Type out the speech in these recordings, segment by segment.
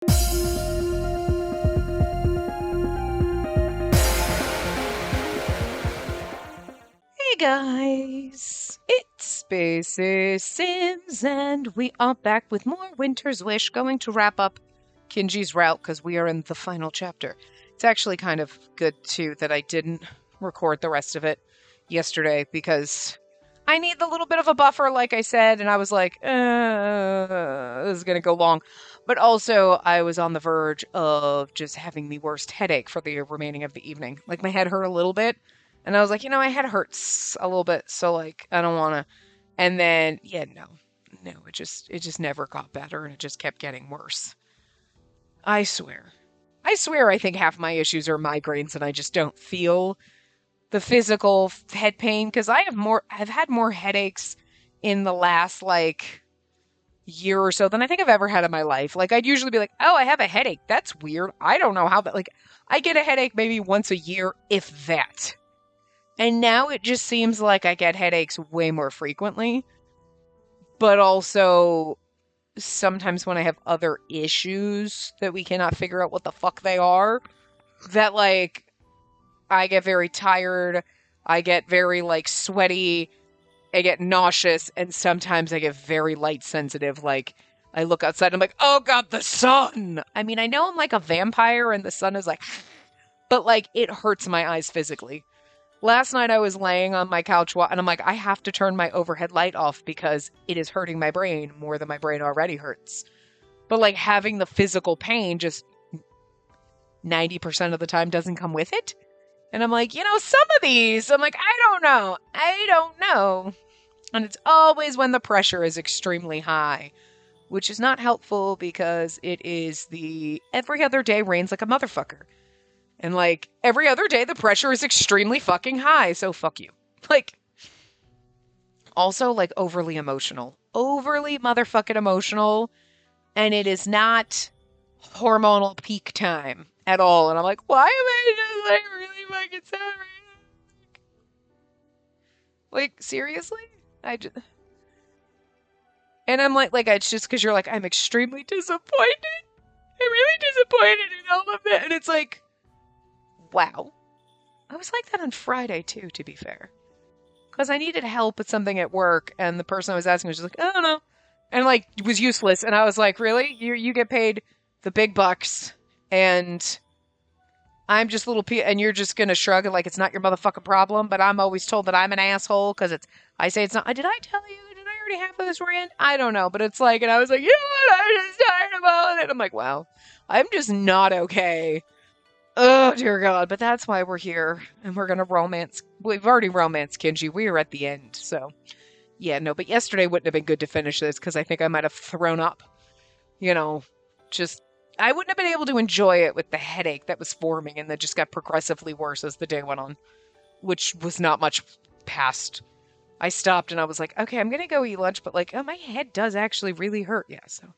Hey guys, it's Spaces Sims, and we are back with more Winter's Wish, going to wrap up Kinji's route because we are in the final chapter. It's actually kind of good too that I didn't record the rest of it yesterday because I need the little bit of a buffer, like I said, and I was like, this is gonna go long. But also, I was on the verge of just having the worst headache for the remaining of the evening. Like, my head hurt a little bit, and I was like, my head hurts a little bit, so, like, I don't want to. And then, yeah, no, it just never got better, and it just kept getting worse. I swear. I think half my issues are migraines, and I just don't feel the physical head pain, because I've had more headaches in the last, like, year or so than I think I've ever had in my life. Like, I'd usually be like, oh, I have a headache. That's weird. I don't know how that, like, I get a headache maybe once a year, if that. And now it just seems like I get headaches way more frequently. But also, sometimes when I have other issues that we cannot figure out what the fuck they are, that, like, I get very tired, I get very, like, sweaty, I get nauseous, and sometimes I get very light sensitive. Like, I look outside and I'm like, oh god, the sun! I mean, I know I'm like a vampire and the sun is like, but, like, it hurts my eyes physically. Last night I was laying on my couch and I'm like, I have to turn my overhead light off because it is hurting my brain more than my brain already hurts. But, like, having the physical pain just 90% of the time doesn't come with it. And I'm like, some of these, I'm like, I don't know. And it's always when the pressure is extremely high, which is not helpful because it is the every other day rains like a motherfucker. And, like, every other day the pressure is extremely fucking high, so fuck you. Like, also, like, overly emotional. Overly motherfucking emotional, and it is not hormonal peak time at all. And I'm like, why am I just, like, really fucking sad right now? Like, seriously? And I'm like, it's just because you're like, I'm extremely disappointed. I'm really disappointed in all of that. And it's like, wow. I was like that on Friday, too, to be fair. Because I needed help with something at work, and the person I was asking was just like, I don't know. And, like, it was useless. And I was like, really? You get paid the big bucks, and I'm just and you're just gonna shrug it like it's not your motherfucking problem, but I'm always told that I'm an asshole because I say it's not. Did I tell you? Did I already have this rant? I don't know, but it's like, and I was like, you know what? I'm just tired of all of it. I'm like, wow, I'm just not okay. Oh, dear God. But that's why we're here, and we're gonna romance. We've already romanced Kinji. We are at the end, so. Yeah, no, but yesterday wouldn't have been good to finish this because I think I might have thrown up. Just I wouldn't have been able to enjoy it with the headache that was forming and that just got progressively worse as the day went on, which was not much past. I stopped and I was like, okay, I'm going to go eat lunch, but, like, oh, my head does actually really hurt. Yeah, so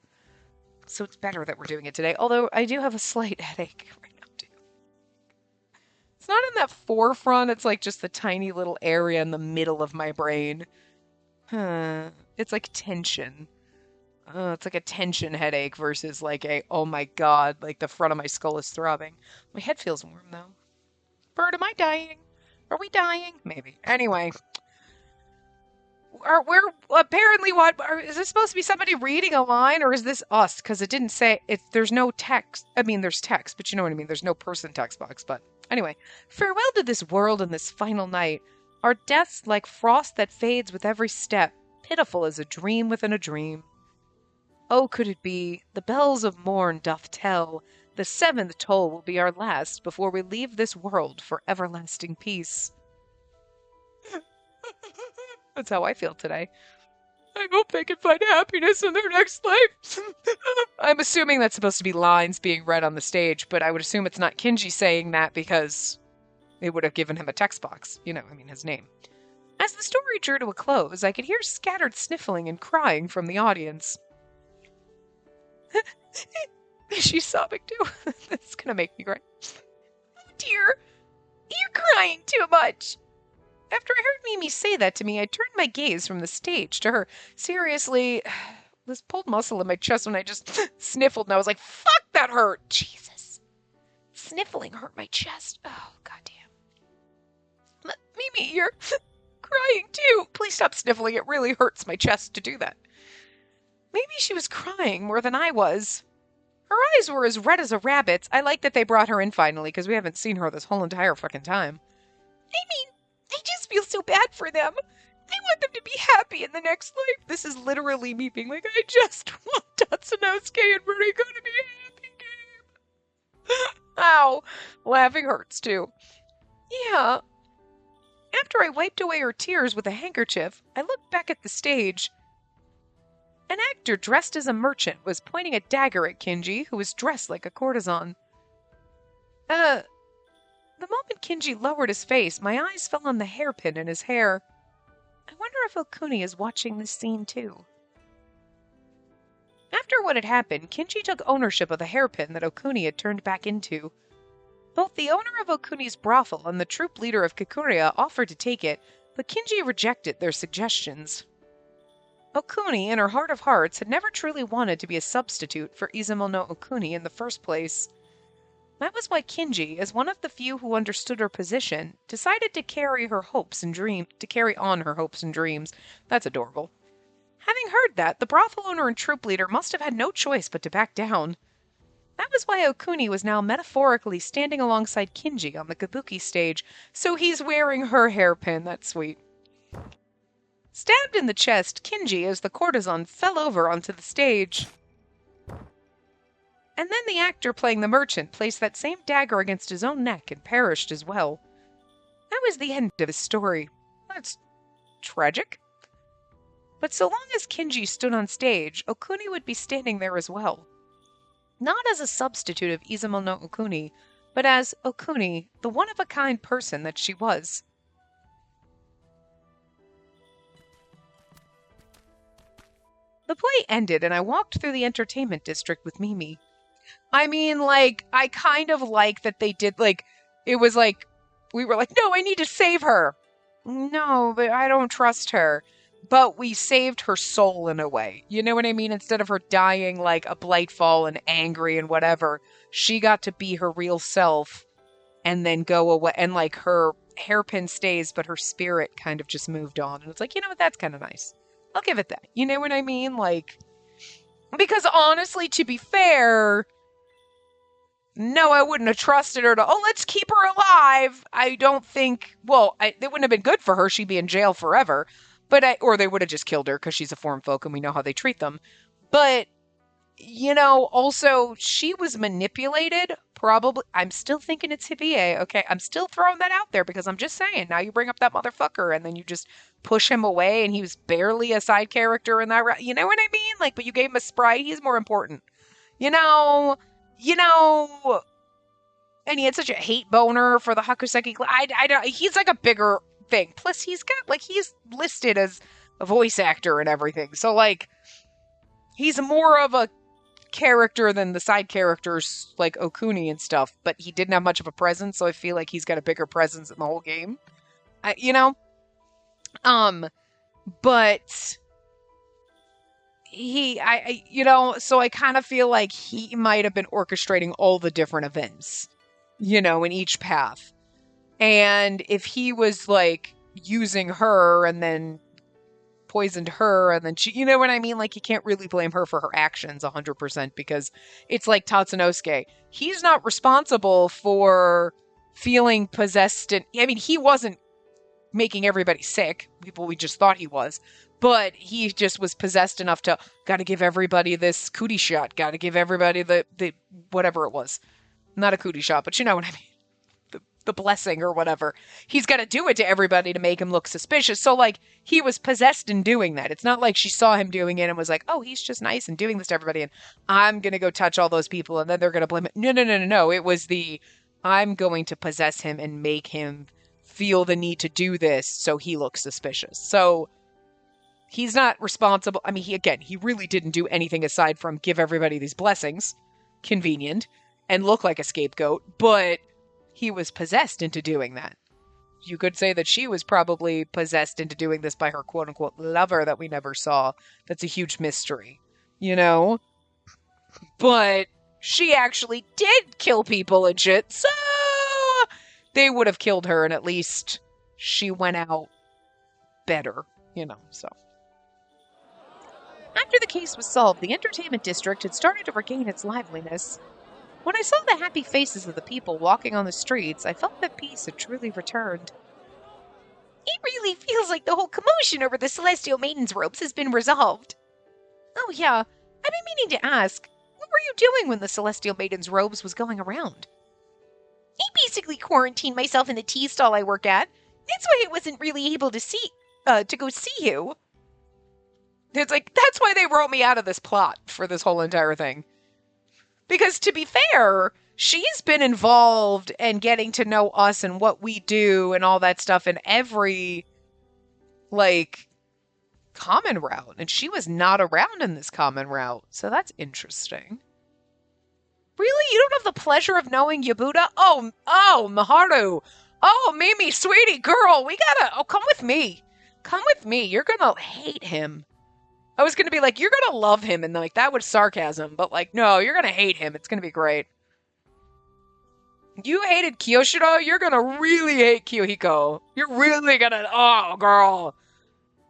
it's better that we're doing it today, although I do have a slight headache right now, too. It's not in that forefront, it's like just the tiny little area in the middle of my brain. It's like tension. It's like a tension headache versus like oh my god, like the front of my skull is throbbing. My head feels warm though. Bird, am I dying? Are we dying? Maybe. Anyway, we're apparently is this supposed to be somebody reading a line or is this us? Because it didn't say there's no text. I mean, there's text, but you know what I mean. There's no person text box. But anyway, farewell to this world and this final night. Our deaths like frost that fades with every step, pitiful as a dream within a dream. Oh, could it be, the bells of morn doth tell, the seventh toll will be our last before we leave this world for everlasting peace. That's how I feel today. I hope they can find happiness in their next life. I'm assuming that's supposed to be lines being read on the stage, but I would assume it's not Kinji saying that because it would have given him a text box. His name. As the story drew to a close, I could hear scattered sniffling and crying from the audience. She's sobbing too. That's gonna make me cry. Oh dear, you're crying too much. After I heard Mimi say that to me, I turned my gaze from the stage to her. Seriously, this pulled muscle in my chest when I just sniffled, and I was like, fuck, that hurt. Jesus. Sniffling hurt my chest. Oh, goddamn. Mimi, you're crying too. Please stop sniffling. It really hurts my chest to do that. Maybe she was crying more than I was. Her eyes were as red as a rabbit's. I like that they brought her in finally, because we haven't seen her this whole entire fucking time. I mean, I just feel so bad for them. I want them to be happy in the next life. This is literally me being like, I just want Tatsunosuke and Mariko to be happy, Gabe. Ow. Laughing hurts, too. Yeah. After I wiped away her tears with a handkerchief, I looked back at the stage. An actor dressed as a merchant was pointing a dagger at Kinji, who was dressed like a courtesan. The moment Kinji lowered his face, my eyes fell on the hairpin in his hair. I wonder if Okuni is watching this scene too. After what had happened, Kinji took ownership of the hairpin that Okuni had turned back into. Both the owner of Okuni's brothel and the troop leader of Kikuria offered to take it, but Kinji rejected their suggestions. Okuni, in her heart of hearts, had never truly wanted to be a substitute for Izumo no Okuni in the first place. That was why Kinji, as one of the few who understood her position, decided to carry on her hopes and dreams. That's adorable. Having heard that, the brothel owner and troop leader must have had no choice but to back down. That was why Okuni was now metaphorically standing alongside Kinji on the kabuki stage, so he's wearing her hairpin. That's sweet. Stabbed in the chest, Kinji, as the courtesan, fell over onto the stage. And then the actor playing the merchant placed that same dagger against his own neck and perished as well. That was the end of his story. That's tragic. But so long as Kinji stood on stage, Okuni would be standing there as well. Not as a substitute of Izumo no Okuni, but as Okuni, the one-of-a-kind person that she was. The play ended, and I walked through the entertainment district with Mimi. I mean, like, I kind of like that they did, like, it was like, we were like, no, I need to save her. No, but I don't trust her. But we saved her soul in a way. You know what I mean? Instead of her dying like a Blightfall and angry and whatever, she got to be her real self and then go away. And like her hairpin stays, but her spirit kind of just moved on. And it's like, you know what? That's kind of nice. I'll give it that. You know what I mean? Like, because honestly, to be fair, no, I wouldn't have trusted her to, oh, let's keep her alive. I don't think, well, it wouldn't have been good for her. She'd be in jail forever. Or they would have just killed her because she's a foreign folk and we know how they treat them. But, you know, also, she was manipulated, probably. I'm still thinking it's Hibiye, okay? I'm still throwing that out there because I'm just saying, now you bring up that motherfucker and then you just push him away and he was barely a side character in that, you know what I mean? Like, but you gave him a sprite, he's more important. You know, and he had such a hate boner for the Hakuseki. I don't, he's like a bigger thing. Plus, he's listed as a voice actor and everything. So, like, he's more of a character than the side characters like Okuni and stuff, but he didn't have much of a presence, so I feel like he's got a bigger presence in the whole game. But so I kind of feel like he might have been orchestrating all the different events, in each path. And if he was, like, using her and then poisoned her and then she, you know what I mean? Like, you can't really blame her for her actions 100% because it's like Tatsunosuke. He's not responsible for feeling possessed. He wasn't making everybody sick. We just thought he was. But he just was possessed enough to, gotta give everybody this cootie shot. Gotta give everybody the whatever it was. Not a cootie shot, but you know what I mean. The blessing or whatever. He's got to do it to everybody to make him look suspicious. So, like, he was possessed in doing that. It's not like she saw him doing it and was like, oh, he's just nice and doing this to everybody and I'm going to go touch all those people and then they're going to blame it. No. It was I'm going to possess him and make him feel the need to do this so he looks suspicious. So, he's not responsible. He really didn't do anything aside from give everybody these blessings. Convenient. And look like a scapegoat. But he was possessed into doing that. You could say that she was probably possessed into doing this by her quote-unquote lover that we never saw. That's a huge mystery. you know? But she actually did kill people and shit, so they would have killed her, and at least she went out better, so. After the case was solved, the entertainment district had started to regain its liveliness. When I saw the happy faces of the people walking on the streets, I felt that peace had truly returned. It really feels like the whole commotion over the Celestial Maiden's robes has been resolved. Oh yeah, I've been meaning to ask, what were you doing when the Celestial Maiden's robes was going around? I basically quarantined myself in the tea stall I work at. That's why I wasn't really able to go see you. It's like, that's why they wrote me out of this plot for this whole entire thing. Because to be fair, she's been involved in getting to know us and what we do and all that stuff in every, common route. And she was not around in this common route. So that's interesting. Really? You don't have the pleasure of knowing Yabuda? Oh, Maharu. Oh, Mimi, sweetie, girl, come with me. Come with me. You're gonna hate him. I was gonna be like, you're gonna love him, and that was sarcasm, but no, you're gonna hate him. It's gonna be great. You hated Kiyoshiro, you're gonna really hate Kiyohiko. You're really gonna, oh, girl.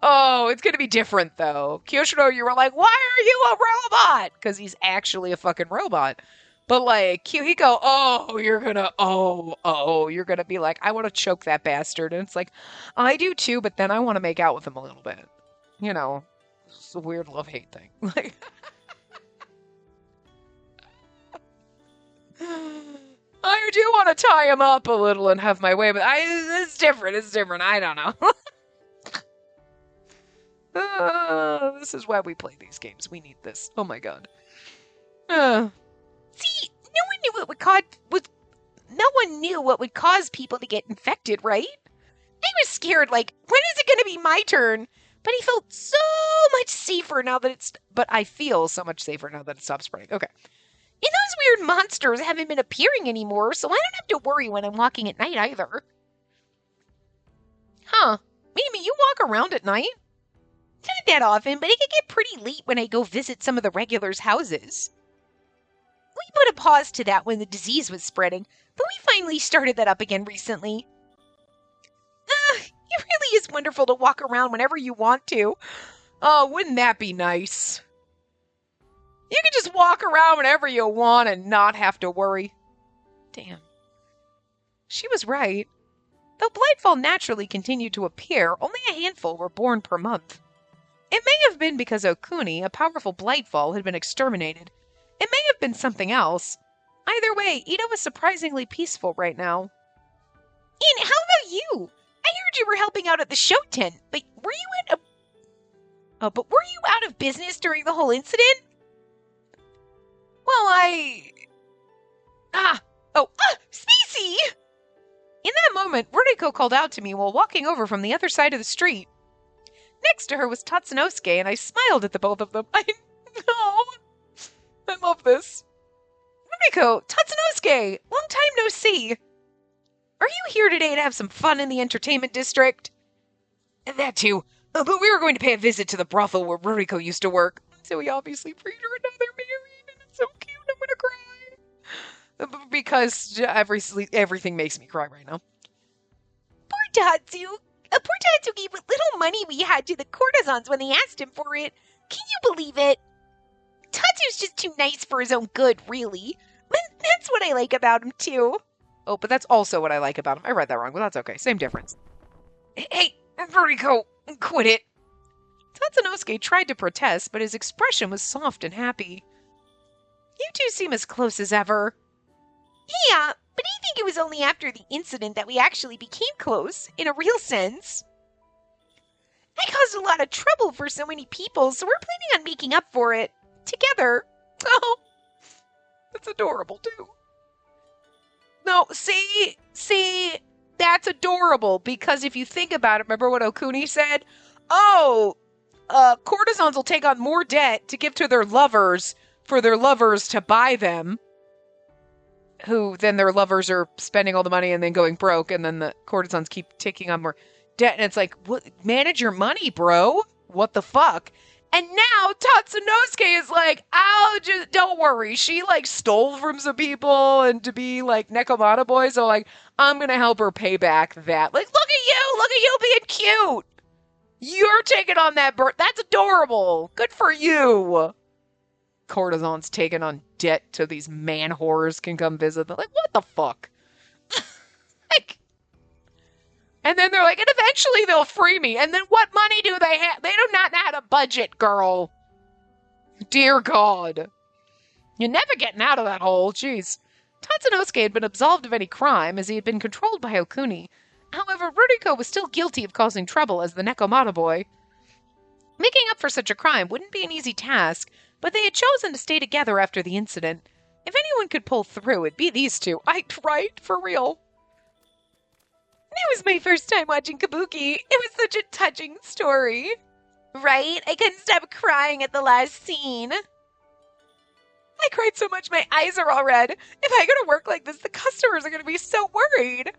Oh, it's gonna be different, though. Kiyoshiro, you were like, why are you a robot? Because he's actually a fucking robot. But, Kiyohiko, you're gonna be like, I want to choke that bastard. And it's like, I do too, but then I want to make out with him a little bit. It's a weird love-hate thing. I do want to tie him up a little and have my way, but it's different. It's different. I don't know. This is why we play these games. We need this. Oh my god. See, no one knew what would cause people to get infected, right? I was scared, when is it going to be my turn? But I felt so much safer now that but I feel so much safer now that it stopped spreading. Okay. And those weird monsters haven't been appearing anymore, so I don't have to worry when I'm walking at night either. Huh. Mimi, you walk around at night? Not that often, but it can get pretty late when I go visit some of the regulars' houses. We put a pause to that when the disease was spreading, but we finally started that up again recently. It really is wonderful to walk around whenever you want to. Oh, wouldn't that be nice? You can just walk around whenever you want and not have to worry. Damn. She was right. Though Blightfall naturally continued to appear, only a handful were born per month. It may have been because Okuni, a powerful Blightfall, had been exterminated. It may have been something else. Either way, Ida was surprisingly peaceful right now. And how about you? I heard you were helping out at the show tent, but were you out of business during the whole incident? Well, Spacey! In that moment, Ruriko called out to me while walking over from the other side of the street. Next to her was Tatsunosuke, and I smiled at the both of them. I love this. Ruriko, Tatsunosuke, long time no see. Are you here today to have some fun in the entertainment district? And that too. But we were going to pay a visit to the brothel where Ruriko used to work. So we obviously freed her another married, and it's so cute. I'm gonna cry. Because everything makes me cry right now. Poor Tatsu. Poor Tatsu gave what little money we had to the courtesans when they asked him for it. Can you believe it? Tatsu's just too nice for his own good, really. That's what I like about him, too. Oh, but that's also what I like about him. I read that wrong, but that's okay. Same difference. Hey, Ruriko, quit it. Tatsunosuke tried to protest, but his expression was soft and happy. You two seem as close as ever. Yeah, but I think it was only after the incident that we actually became close, in a real sense. I caused a lot of trouble for so many people, so we're planning on making up for it. Together. Oh, that's adorable, too. No, see, that's adorable, because if you think about it, remember what Okuni said? Oh, courtesans will take on more debt to give to their lovers for their lovers to buy them, who then their lovers are spending all the money and then going broke, and then the courtesans keep taking on more debt, and it's like, what, manage your money, bro. What the fuck? And now Tatsunosuke is like, oh, just don't worry. She like stole from some people and to be like Nekomata boy, so like I'm gonna help her pay back that. Like, look at you being cute. You're taking on that bird. That's adorable. Good for you. Courtesans taking on debt so these man whores can come visit them. Like, what the fuck? Like, and then they're like, and eventually they'll free me. And then what money do they have? They do not know how to budget, girl. Dear God. You're never getting out of that hole. Jeez. Tatsunosuke had been absolved of any crime as he had been controlled by Okuni. However, Ruriko was still guilty of causing trouble as the Nekomata boy. Making up for such a crime wouldn't be an easy task, but they had chosen to stay together after the incident. If anyone could pull through, it'd be these two. Right? For real. It was my first time watching Kabuki. It was such a touching story. Right? I couldn't stop crying at the last scene. I cried so much my eyes are all red. If I go to work like this, the customers are going to be so worried.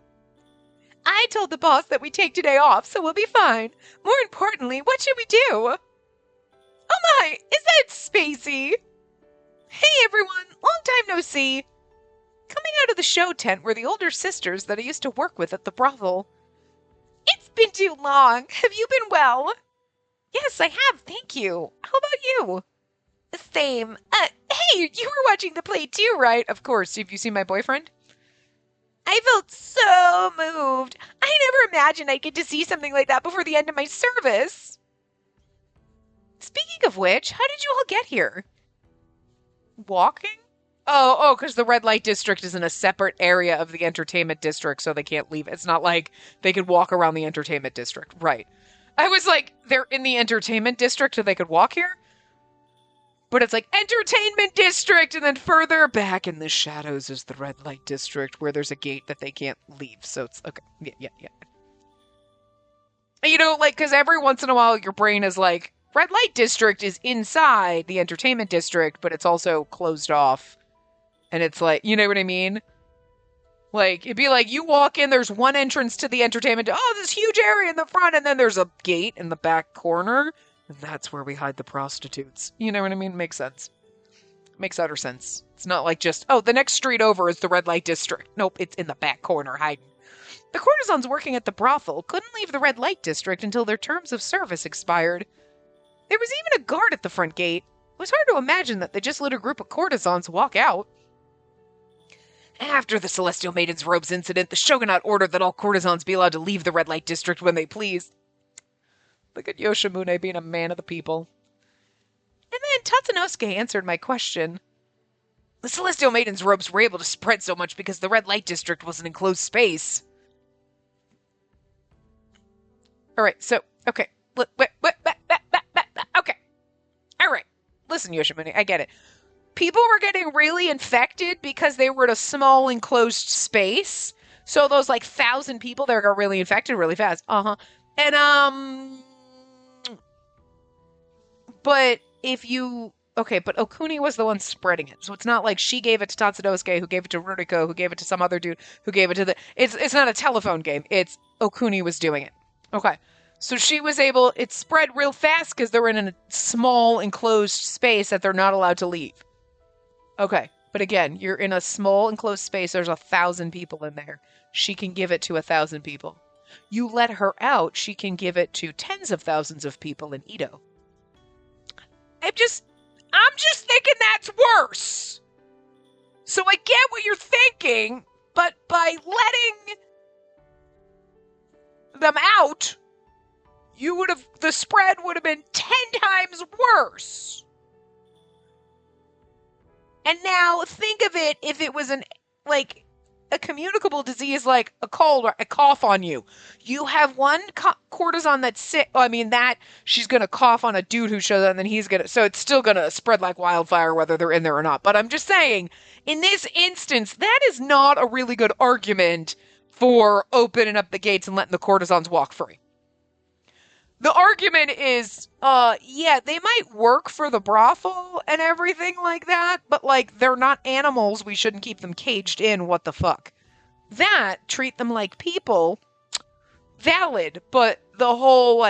I told the boss that we take today off, so we'll be fine. More importantly, what should we do? Oh my, is that Spacey? Hey everyone, long time no see. Coming out of the show tent were the older sisters that I used to work with at the brothel. It's been too long. Have you been well? Yes, I have, thank you. How about you? Same. Hey, you were watching the play too, right? Of course. Have you seen my boyfriend? I felt so moved. I never imagined I'd get to see something like that before the end of my service. Speaking of which, how did you all get here? Walking? Oh, because the red light district is in a separate area of the entertainment district, so they can't leave. It's not like they could walk around the entertainment district. Right. I was like, they're in the entertainment district, so they could walk here? But it's like, entertainment district, and then further back in the shadows is the red light district, where there's a gate that they can't leave. So it's, okay, yeah. You know, like, because every once in a while, your brain is like, red light district is inside the entertainment district, but it's also closed off. And it's like, you know what I mean? Like, it'd be like, you walk in, there's one entrance to the entertainment, oh, this huge area in the front, and then there's a gate in the back corner. That's where we hide the prostitutes. You know what I mean? Makes sense. Makes utter sense. It's not like just, oh, the next street over is the red light district. Nope, it's in the back corner hiding. The courtesans working at the brothel couldn't leave the red light district until their terms of service expired. There was even a guard at the front gate. It was hard to imagine that they just let a group of courtesans walk out. After the Celestial Maiden's Robes incident, the shogunate ordered that all courtesans be allowed to leave the red light district when they please. Look at Yoshimune being a man of the people. And then Tatsunosuke answered my question. The Celestial Maiden's Robes were able to spread so much because the red light district was an enclosed space. Alright, so, okay. Okay. Alright. Listen, Yoshimune, I get it. People were getting really infected because they were in a small enclosed space. So those, 1,000 people there got really infected really fast. Uh-huh. And, but if you... Okay, but Okuni was the one spreading it. So it's not like she gave it to Tatsunosuke, who gave it to Ruriko, who gave it to some other dude, who gave it to the... It's not a telephone game. It's Okuni was doing it. Okay. So she was able... It spread real fast because they're in a small enclosed space that they're not allowed to leave. Okay. But again, you're in a small enclosed space. There's 1,000 people in there. She can give it to 1,000 people. You let her out, she can give it to tens of thousands of people in Edo. I'm just thinking that's worse. So I get what you're thinking, but by letting them out, the spread would have been 10 times worse. And now think of it if it was a communicable disease like a cold or a cough on you. You have one courtesan that's sick. She's going to cough on a dude who shows up and then so it's still going to spread like wildfire whether they're in there or not. But I'm just saying, in this instance, that is not a really good argument for opening up the gates and letting the courtesans walk free. The argument is, they might work for the brothel and everything like that, but, they're not animals. We shouldn't keep them caged in. What the fuck? Treat them like people. Valid. But the whole,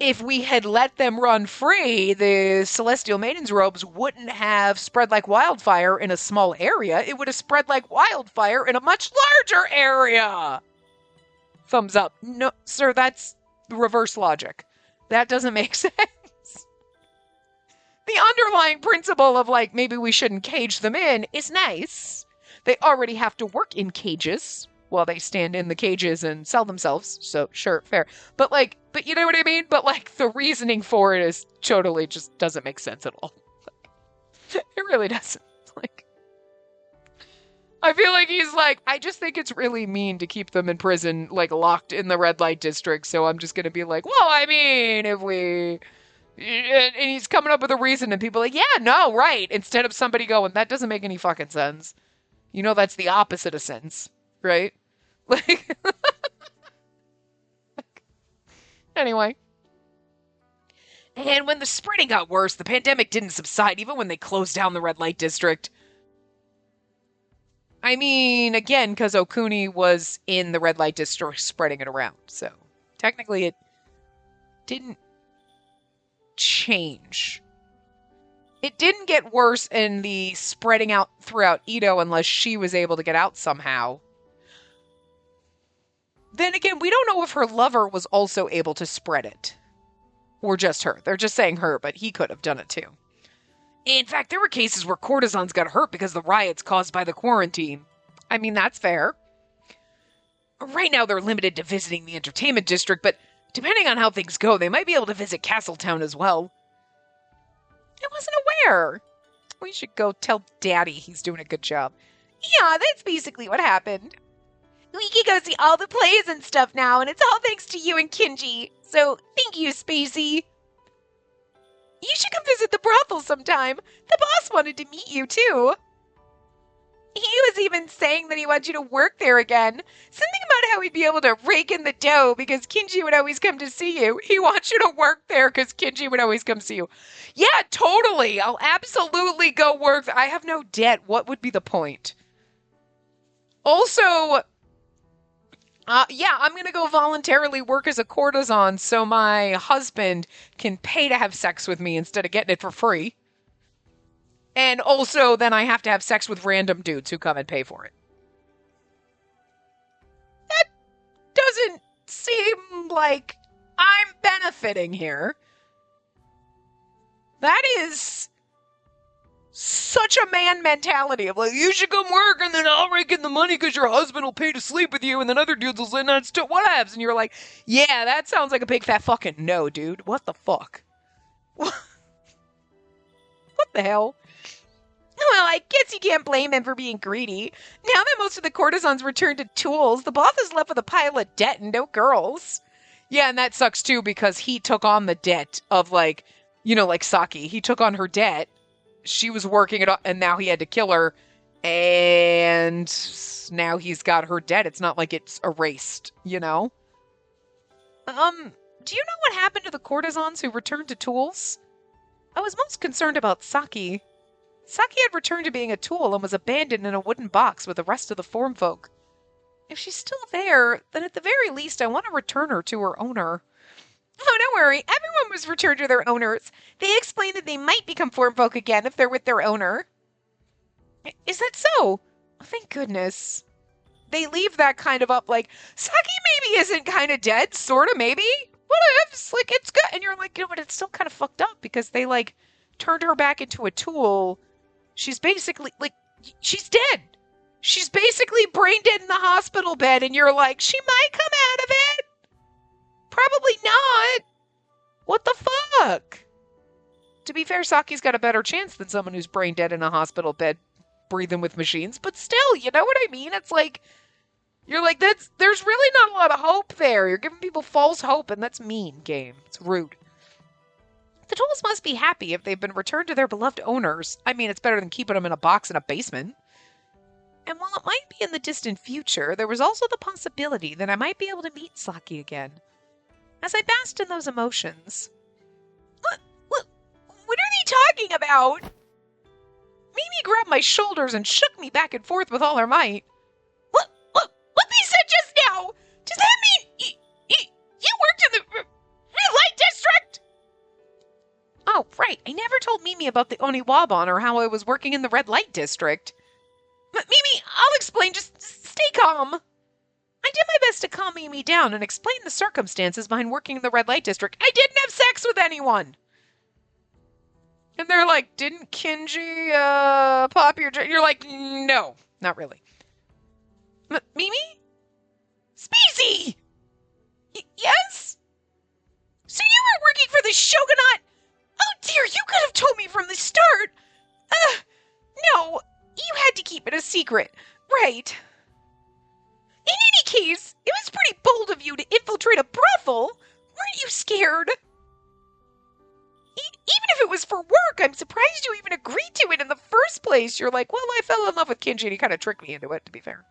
if we had let them run free, the Celestial Maiden's robes wouldn't have spread like wildfire in a small area. It would have spread like wildfire in a much larger area. Thumbs up. No, sir, that's reverse logic. That doesn't make sense. The underlying principle of, like, maybe we shouldn't cage them in is nice. They already have to work in cages while they stand in the cages and sell themselves. So, sure, fair. But you know what I mean? But, like, the reasoning for it is totally just doesn't make sense at all. It really doesn't. Like, I feel like he's like, I just think it's really mean to keep them in prison, like, locked in the red light district. So I'm just going to be like, well, I mean, if we... And he's coming up with a reason, and people are like, yeah, no, right. Instead of somebody going, that doesn't make any fucking sense. You know, that's the opposite of sense, right? Like, anyway. And when the spreading got worse, the pandemic didn't subside, even when they closed down the red light district. I mean, again, because Okuni was in the red light district spreading it around. So, technically, it didn't change. It didn't get worse in the spreading out throughout Edo unless she was able to get out somehow. Then again, we don't know if her lover was also able to spread it. Or just her. They're just saying her, but he could have done it too. In fact, there were cases where courtesans got hurt because of the riots caused by the quarantine. I mean, that's fair. Right now, they're limited to visiting the entertainment district, but depending on how things go, they might be able to visit Castletown as well. I wasn't aware. We should go tell Daddy he's doing a good job. Yeah, that's basically what happened. We can go see all the plays and stuff now, and it's all thanks to you and Kinji. So, thank you, Spacey. You should come visit the brothel sometime. The boss wanted to meet you, too. He was even saying that he wants you to work there again. Something about how he'd be able to rake in the dough because Kinji would always come to see you. He wants you to work there because Kinji would always come see you. Yeah, totally. I'll absolutely go work. I have no debt. What would be the point? Also, yeah, I'm going to go voluntarily work as a courtesan so my husband can pay to have sex with me instead of getting it for free. And also, then I have to have sex with random dudes who come and pay for it. That doesn't seem like I'm benefiting here. That is such a man mentality of like, you should come work and then I'll rake in the money because your husband will pay to sleep with you and then other dudes will say, no, it's whatevs. And you're like, yeah, that sounds like a big fat fucking no, dude. What the fuck? What the hell? Well, I guess you can't blame him for being greedy. Now that most of the courtesans returned to tools, the boss is left with a pile of debt and no girls. Yeah, and that sucks too because he took on the debt of like, you know, like Saki. He took on her debt. She was working it up and now he had to kill her. And now he's got her debt. It's not like it's erased, you know? Do you know what happened to the courtesans who returned to tools? I was most concerned about Saki. Saki had returned to being a tool and was abandoned in a wooden box with the rest of the form folk. If she's still there, then at the very least I want to return her to her owner. Oh, don't worry. Everyone was returned to their owners. They explained that they might become form folk again if they're with their owner. Is that so? Oh, thank goodness. They leave that kind of up like, Saki maybe isn't kind of dead, sort of, maybe? What ifs? Like, it's good. And you're like, you know, but it's still kind of fucked up because they, like, turned her back into a tool. She's basically, like, she's dead. She's basically brain dead in the hospital bed, and you're like, she might come out of it. Probably not. What the fuck? To be fair, Saki's got a better chance than someone who's brain dead in a hospital bed breathing with machines, but still, you know what I mean? It's like, you're like, there's really not a lot of hope there. You're giving people false hope, and that's mean, game. It's rude. The tools must be happy if they've been returned to their beloved owners. I mean, it's better than keeping them in a box in a basement. And while it might be in the distant future, there was also the possibility that I might be able to meet Saki again. As I basked in those emotions. What are they talking about? Mimi grabbed my shoulders and shook me back and forth with all her might. What they said just now? Does that mean you worked in the red light district? Right, I never told Mimi about the Oniwabon or how I was working in the red light district. Mimi, I'll explain, just stay calm. I did my best to calm Mimi down and explain the circumstances behind working in the red light district. I didn't have sex with anyone! And they're like, didn't Kinji, pop your... You're like, no, not really. Mimi? Spacey! Yes? So you were working for the Shogunate? Oh dear, you could have told me from the start. No, you had to keep it a secret. Right. In any case, it was pretty bold of you to infiltrate a brothel. Weren't you scared? Even if it was for work, I'm surprised you even agreed to it in the first place. You're like, well, I fell in love with Kinji and he kind of tricked me into it, to be fair.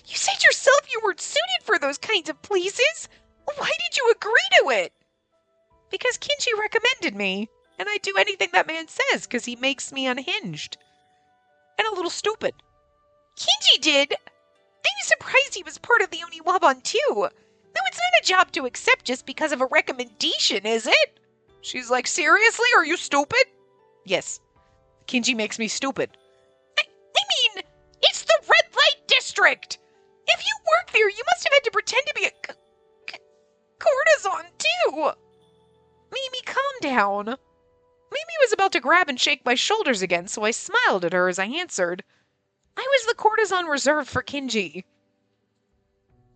You said yourself you weren't suited for those kinds of places. Why did you agree to it? Because Kinji recommended me, and I do anything that man says because he makes me unhinged. And a little stupid. Kinji did? I'm surprised he was part of the Oniwabon too. No, it's not a job to accept just because of a recommendation, is it? She's like, seriously? Are you stupid? Yes. Kinji makes me stupid. I mean, it's the red light district. If you work there, you must have had to pretend to be a courtesan too. Mimi, calm down. Mimi was about to grab and shake my shoulders again, so I smiled at her as I answered. I was the courtesan reserved for Kinji.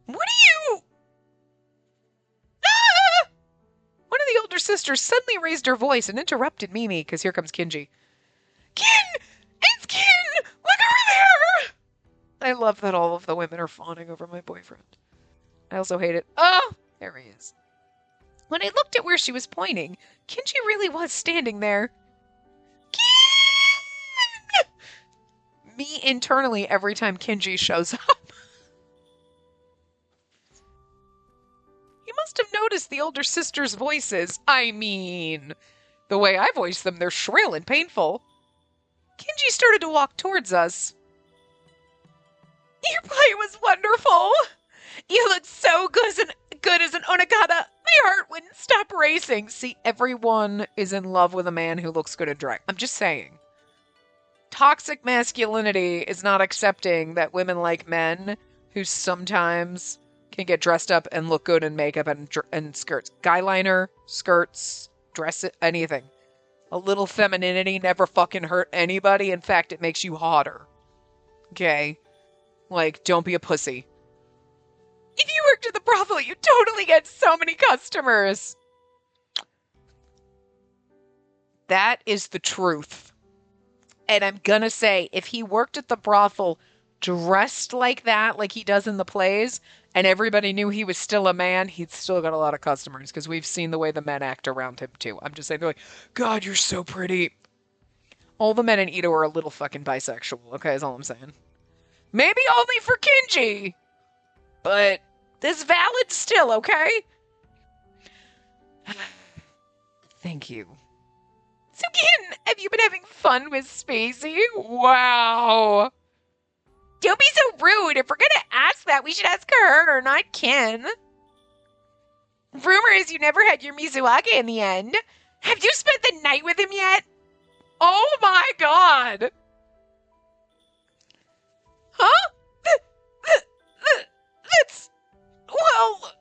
What are you... Ah! One of the older sisters suddenly raised her voice and interrupted Mimi, because here comes Kinji. Kin! It's Kin! Look over there! I love that all of the women are fawning over my boyfriend. I also hate it. Oh! There he is. When I looked at where she was pointing, Kinji really was standing there. Kin! Me internally every time Kinji shows up. You must have noticed the older sister's voices. I mean, the way I voice them, they're shrill and painful. Kinji started to walk towards us. Your play was wonderful. You looked so good as an onagata. My heart wouldn't stop racing. See, everyone is in love with a man who looks good in drag. I'm just saying. Toxic masculinity is not accepting that women like men who sometimes can get dressed up and look good in makeup and skirts. Guy liner, skirts, dress, anything. A little femininity never fucking hurt anybody. In fact, it makes you hotter. Okay? Like, don't be a pussy. If you worked at the brothel, you totally get so many customers. That is the truth. And I'm gonna say, if he worked at the brothel dressed like that, like he does in the plays, and everybody knew he was still a man, he'd still got a lot of customers, because we've seen the way the men act around him, too. I'm just saying, they're like, God, you're so pretty. All the men in Edo are a little fucking bisexual, okay, is all I'm saying. Maybe only for Kinji, but this valid still, okay? Thank you. So, Kin, have you been having fun with Spacey? Wow. Don't be so rude. If we're gonna ask that, we should ask her, not Kin. Rumor is you never had your Mizuage in the end. Have you spent the night with him yet? Oh my god. Huh? That's... Well...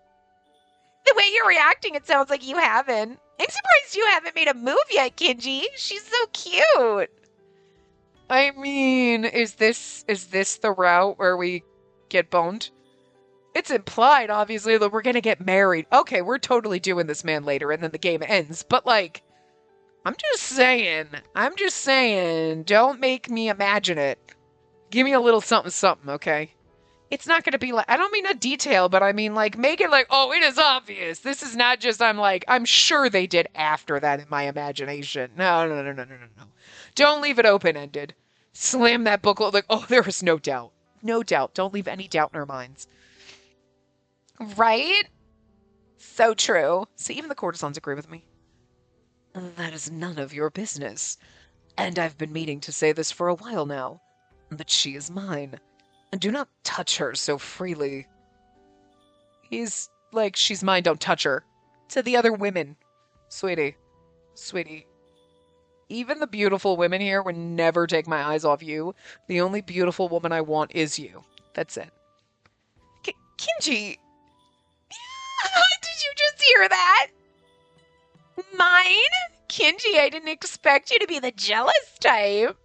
The way you're reacting, it sounds like you haven't. I'm surprised you haven't made a move yet, Kinji. She's so cute. I mean, is this the route where we get boned? It's implied, obviously, that we're gonna get married. Okay, we're totally doing this, man, later, and then the game ends. But, like, I'm just saying, don't make me imagine it. Give me a little something, something, okay? It's not gonna be like, I don't mean a detail, but I mean, like, make it like, oh, it is obvious. This is not just, I'm sure they did after that in my imagination. No. Don't leave it open-ended. Slam that book, like, oh, there is no doubt. No doubt. Don't leave any doubt in our minds. Right? So true. See, even the courtesans agree with me. That is none of your business. And I've been meaning to say this for a while now. But she is mine. Do not touch her so freely. He's like, she's mine, don't touch her. To the other women. Sweetie. Even the beautiful women here would never take my eyes off you. The only beautiful woman I want is you. That's it. Kinji, did you just hear that? Mine? Kinji, I didn't expect you to be the jealous type.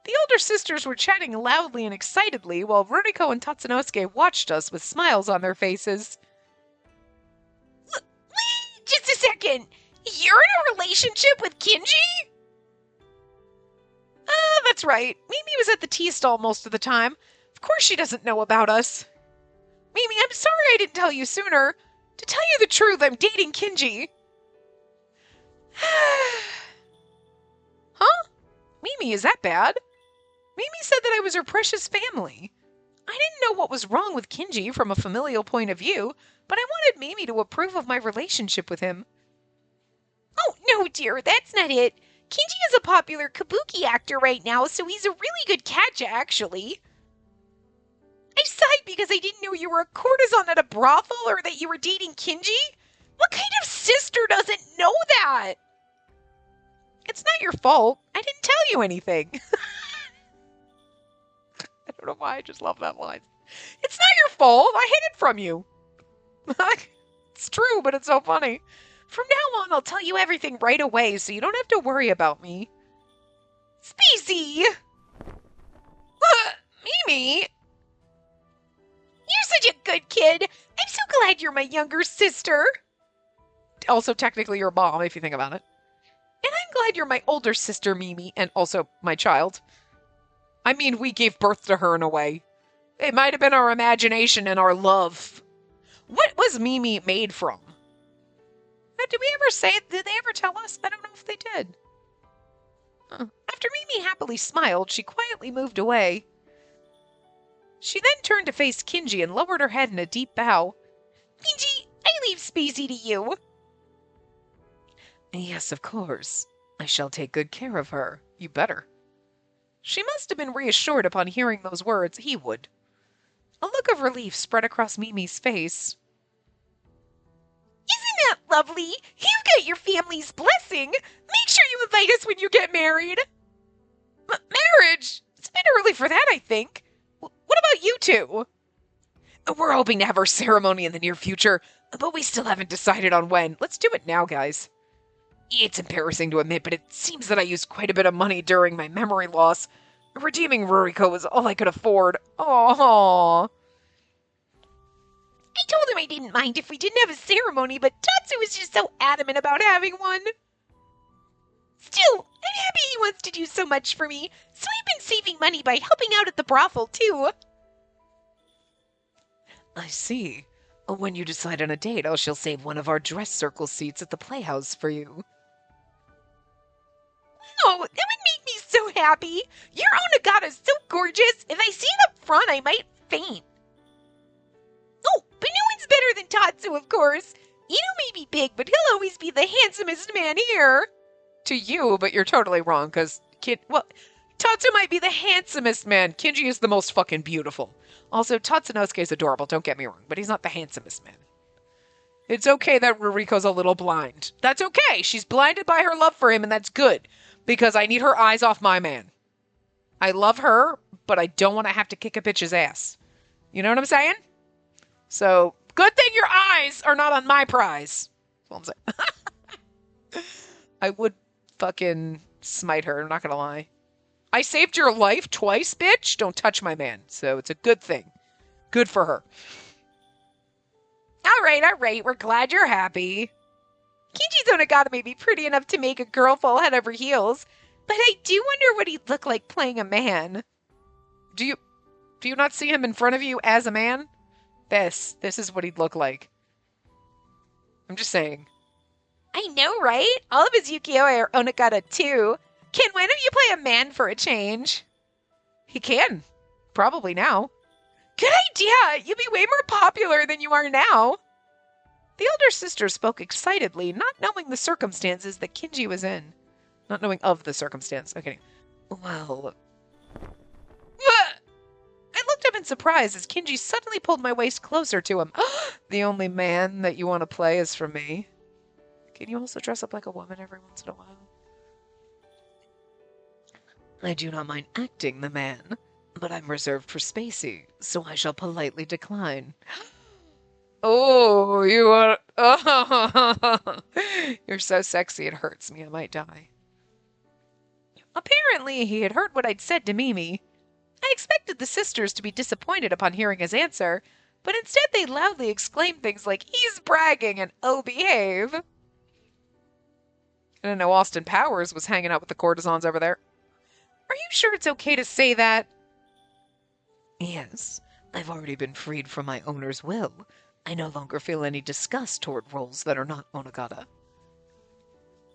The older sisters were chatting loudly and excitedly while Ruriko and Tatsunosuke watched us with smiles on their faces. Wait, just a second. You're in a relationship with Kinji? That's right. Mimi was at the tea stall most of the time. Of course she doesn't know about us. Mimi, I'm sorry I didn't tell you sooner. To tell you the truth, I'm dating Kinji. Huh? Mimi, is that bad? Mimi said that I was her precious family. I didn't know what was wrong with Kinji from a familial point of view, but I wanted Mimi to approve of my relationship with him. Oh, no, dear, that's not it. Kinji is a popular kabuki actor right now, so he's a really good catch, actually. I sighed because I didn't know you were a courtesan at a brothel or that you were dating Kinji. What kind of sister doesn't know that? It's not your fault. I didn't tell you anything. I don't know why, I just love that line. It's not your fault. I hid it from you. It's true, but it's so funny. From now on, I'll tell you everything right away, so you don't have to worry about me. Spacey! Mimi! You're such a good kid. I'm so glad you're my younger sister. Also, technically, your mom, if you think about it. And I'm glad you're my older sister, Mimi, and also my child. I mean, we gave birth to her in a way. It might have been our imagination and our love. What was Mimi made from? Did we ever say it? Did they ever tell us? I don't know if they did. After Mimi happily smiled, she quietly moved away. She then turned to face Kinji and lowered her head in a deep bow. Kinji, I leave Spacey to you. Yes, of course. I shall take good care of her. You better. She must have been reassured upon hearing those words. He would. A look of relief spread across Mimi's face. Isn't that lovely? You've got your family's blessing. Make sure you invite us when you get married. Marriage? It's a bit early for that, I think. What about you two? We're hoping to have our ceremony in the near future, but we still haven't decided on when. Let's do it now, guys. It's embarrassing to admit, but it seems that I used quite a bit of money during my memory loss. Redeeming Ruriko was all I could afford. Aww. I told him I didn't mind if we didn't have a ceremony, but Tatsu was just so adamant about having one. Still, I'm happy he wants to do so much for me, so I've been saving money by helping out at the brothel, too. I see. When you decide on a date, I shall save one of our dress circle seats at the playhouse for you. Oh, that would make me so happy. Your Onagata is so gorgeous. If I see it up front, I might faint. Oh, but no one's better than Tatsu, of course. Ito may be big, but he'll always be the handsomest man here. To you, but you're totally wrong, because Tatsu might be the handsomest man. Kinji is the most fucking beautiful. Also, Tatsunosuke is adorable, don't get me wrong, but he's not the handsomest man. It's okay that Ruriko's a little blind. That's okay. She's blinded by her love for him, and that's good, because I need her eyes off my man. I love her, but I don't want to have to kick a bitch's ass. You know what I'm saying? So, good thing your eyes are not on my prize. That's what I'm saying. I would fucking smite her, I'm not gonna lie. I saved your life twice, bitch. Don't touch my man. So it's a good thing. Good for her. All right. We're glad you're happy. Kinji's Onagata may be pretty enough to make a girl fall head over heels, but I do wonder what he'd look like playing a man. Do you not see him in front of you as a man? This is what he'd look like. I'm just saying. I know, right? All of his Yukio are Onagata too. Ken, why don't you play a man for a change? He can. Probably now. Good idea! You'll be way more popular than you are now. The elder sister spoke excitedly, not knowing the circumstances that Kinji was in. Not knowing of the circumstance. Okay. Well... I looked up in surprise as Kinji suddenly pulled my waist closer to him. The only man that you want to play is for me. Can you also dress up like a woman every once in a while? I do not mind acting the man, but I'm reserved for Spacey, so I shall politely decline. Oh, you are. Oh, you're so sexy, it hurts me. I might die. Apparently, he had heard what I'd said to Mimi. I expected the sisters to be disappointed upon hearing his answer, but instead they loudly exclaimed things like, "He's bragging," and "Oh, behave." I didn't know Austin Powers was hanging out with the courtesans over there. Are you sure it's okay to say that? Yes, I've already been freed from my owner's will. I no longer feel any disgust toward roles that are not Onagata.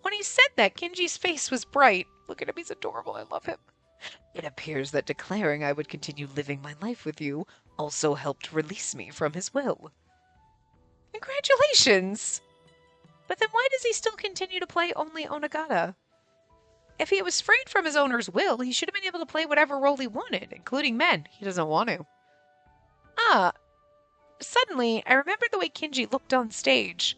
When he said that, Kinji's face was bright. Look at him, he's adorable. I love him. It appears that declaring I would continue living my life with you also helped release me from his will. Congratulations! But then why does he still continue to play only Onagata? If he was freed from his owner's will, he should have been able to play whatever role he wanted, including men. He doesn't want to. Suddenly, I remembered the way Kinji looked on stage.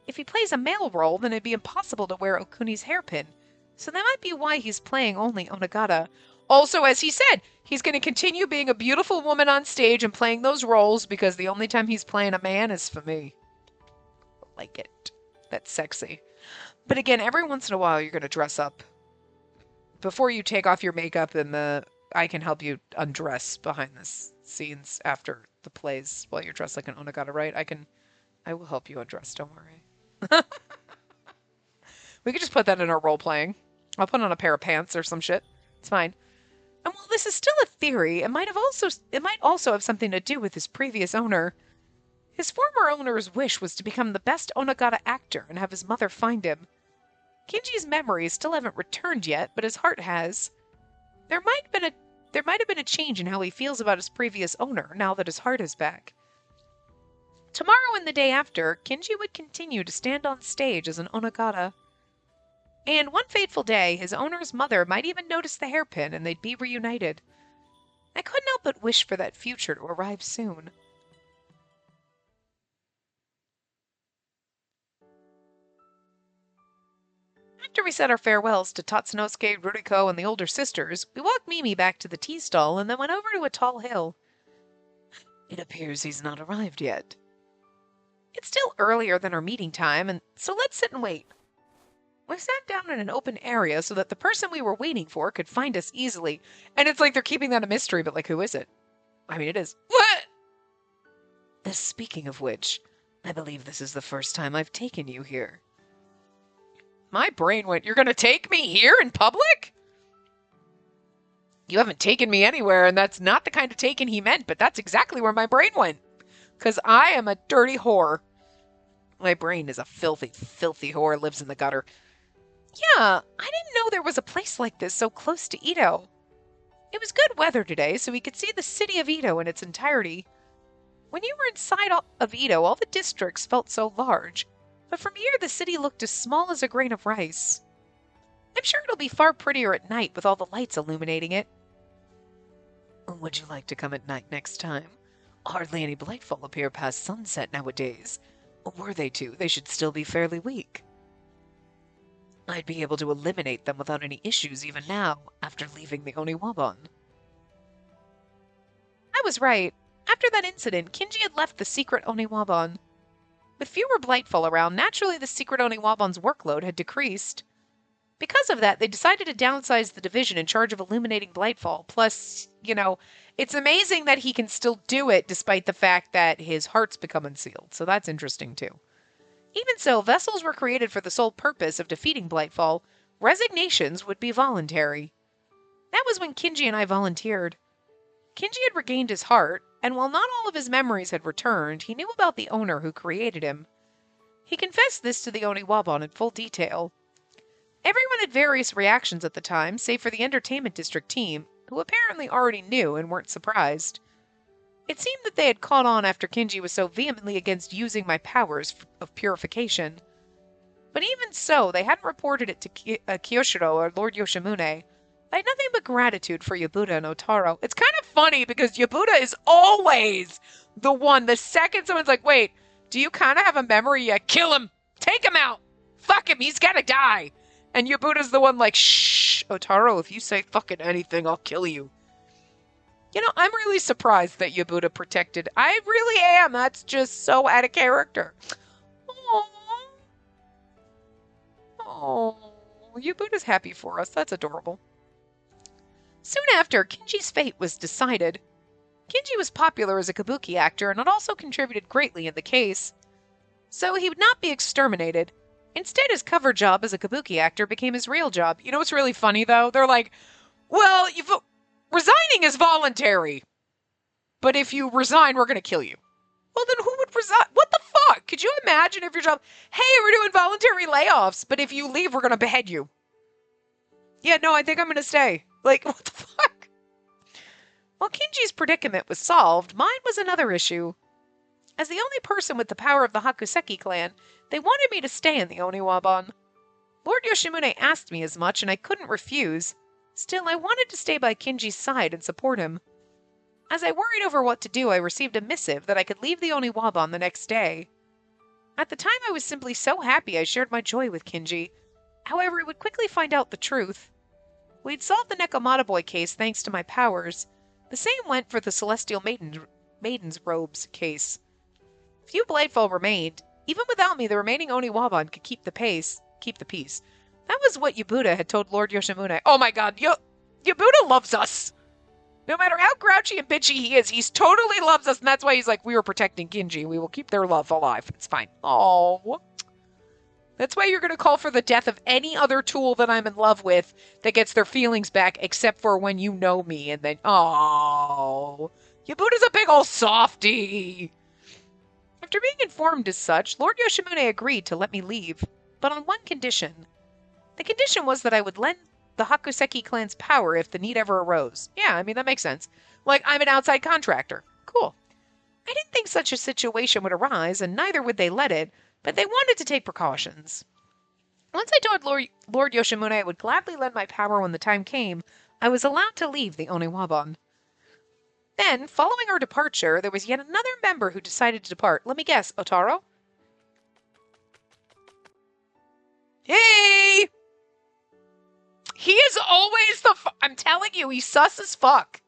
If he plays a male role, then it'd be impossible to wear Okuni's hairpin. So that might be why he's playing only Onagata. Also, as he said, he's going to continue being a beautiful woman on stage and playing those roles because the only time he's playing a man is for me. Like it. That's sexy. But again, every once in a while you're going to dress up. Before you take off your makeup and I can help you undress behind the scenes after the plays while you're dressed like an Onagata, right? I will help you undress, don't worry. We could just put that in our role playing. I'll put on a pair of pants or some shit. It's fine. And while this is still a theory, it might also have something to do with his previous owner. His former owner's wish was to become the best Onagata actor and have his mother find him. Kinji's memories still haven't returned yet, but his heart has. There might have been a change in how he feels about his previous owner now that his heart is back. Tomorrow and the day after, Kinji would continue to stand on stage as an Onagata. And one fateful day, his owner's mother might even notice the hairpin and they'd be reunited. I couldn't help but wish for that future to arrive soon. After we said our farewells to Tatsunosuke, Ruriko, and the older sisters, we walked Mimi back to the tea stall and then went over to a tall hill. It appears he's not arrived yet. It's still earlier than our meeting time, and so let's sit and wait. We sat down in an open area so that the person we were waiting for could find us easily. And it's like they're keeping that a mystery, but like, who is it? I mean, it is. What? Speaking of which, I believe this is the first time I've taken you here. My brain went, you're going to take me here in public? You haven't taken me anywhere, and that's not the kind of taken he meant, but that's exactly where my brain went. Because I am a dirty whore. My brain is a filthy, filthy whore, lives in the gutter. Yeah, I didn't know there was a place like this so close to Ito. It was good weather today, so we could see the city of Ito in its entirety. When you were inside of Ito, all the districts felt so large, but from here the city looked as small as a grain of rice. I'm sure it'll be far prettier at night with all the lights illuminating it. Would you like to come at night next time? Hardly any Blightfall appear past sunset nowadays. Were they to, they should still be fairly weak. I'd be able to eliminate them without any issues even now, after leaving the Oniwabon. I was right. After that incident, Kinji had left the secret Oniwabon. With fewer Blightfall around, naturally the secret Oniwabon's workload had decreased. Because of that, they decided to downsize the division in charge of illuminating Blightfall. Plus, it's amazing that he can still do it despite the fact that his heart's become unsealed. So that's interesting too. Even so, vessels were created for the sole purpose of defeating Blightfall. Resignations would be voluntary. That was when Kinji and I volunteered. Kinji had regained his heart, and while not all of his memories had returned, he knew about the owner who created him. He confessed this to the Oniwabon in full detail. Everyone had various reactions at the time, save for the Entertainment District team, who apparently already knew and weren't surprised. It seemed that they had caught on after Kinji was so vehemently against using my powers of purification. But even so, they hadn't reported it to Kiyoshiro or Lord Yoshimune. I had nothing but gratitude for Yabuda and Otaro. It's kind of funny because Yabuda is always the one. The second someone's like, wait, do you kind of have a memory? Yeah, kill him. Take him out. Fuck him. He's got to die. And Yabuda's the one like, shh, Shh, Otaro, if you say fucking anything, I'll kill you. You know, I'm really surprised that Yabuta protected. I really am. That's just so out of character. Aww. Oh, Yabuta's happy for us. That's adorable. Soon after, Kinji's fate was decided. Kinji was popular as a kabuki actor and had also contributed greatly in the case. So he would not be exterminated. Instead, his cover job as a kabuki actor became his real job. You know what's really funny, though? They're like, well, resigning is voluntary. But if you resign, we're going to kill you. Well, then who would resign? What the fuck? Could you imagine if your job, hey, we're doing voluntary layoffs, but if you leave, we're going to behead you. Yeah, no, I think I'm going to stay. Like, what the fuck? While Kinji's predicament was solved, mine was another issue. As the only person with the power of the Hakuseki clan, they wanted me to stay in the Oniwaban. Lord Yoshimune asked me as much, and I couldn't refuse. Still, I wanted to stay by Kinji's side and support him. As I worried over what to do, I received a missive that I could leave the Oniwaban the next day. At the time, I was simply so happy I shared my joy with Kinji. However, I would quickly find out the truth. We'd solved the Nekomata boy case thanks to my powers. The same went for the Celestial Maiden's robes case. Few Blightfall remained. Even without me, the remaining Oniwaban could keep the peace. That was what Yabuta had told Lord Yoshimune. Oh my god, Yabuta loves us! No matter how grouchy and bitchy he is, he's totally loves us, and that's why he's like, we were protecting Kinji. We will keep their love alive. It's fine. Oh, that's why you're going to call for the death of any other tool that I'm in love with that gets their feelings back, except for when you know me, and then, oh, Yabuta's a big old softy. After being informed as such, Lord Yoshimune agreed to let me leave, but on one condition. The condition was that I would lend the Hakuseki clan's power if the need ever arose. Yeah, I mean, that makes sense. Like, I'm an outside contractor. Cool. I didn't think such a situation would arise, and neither would they let it, but they wanted to take precautions. Once I told Lord Yoshimune I would gladly lend my power when the time came, I was allowed to leave the Oniwaban. Then, following our departure, there was yet another member who decided to depart. Let me guess, Otaro? Hey! He is always I'm telling you, he's sus as fuck.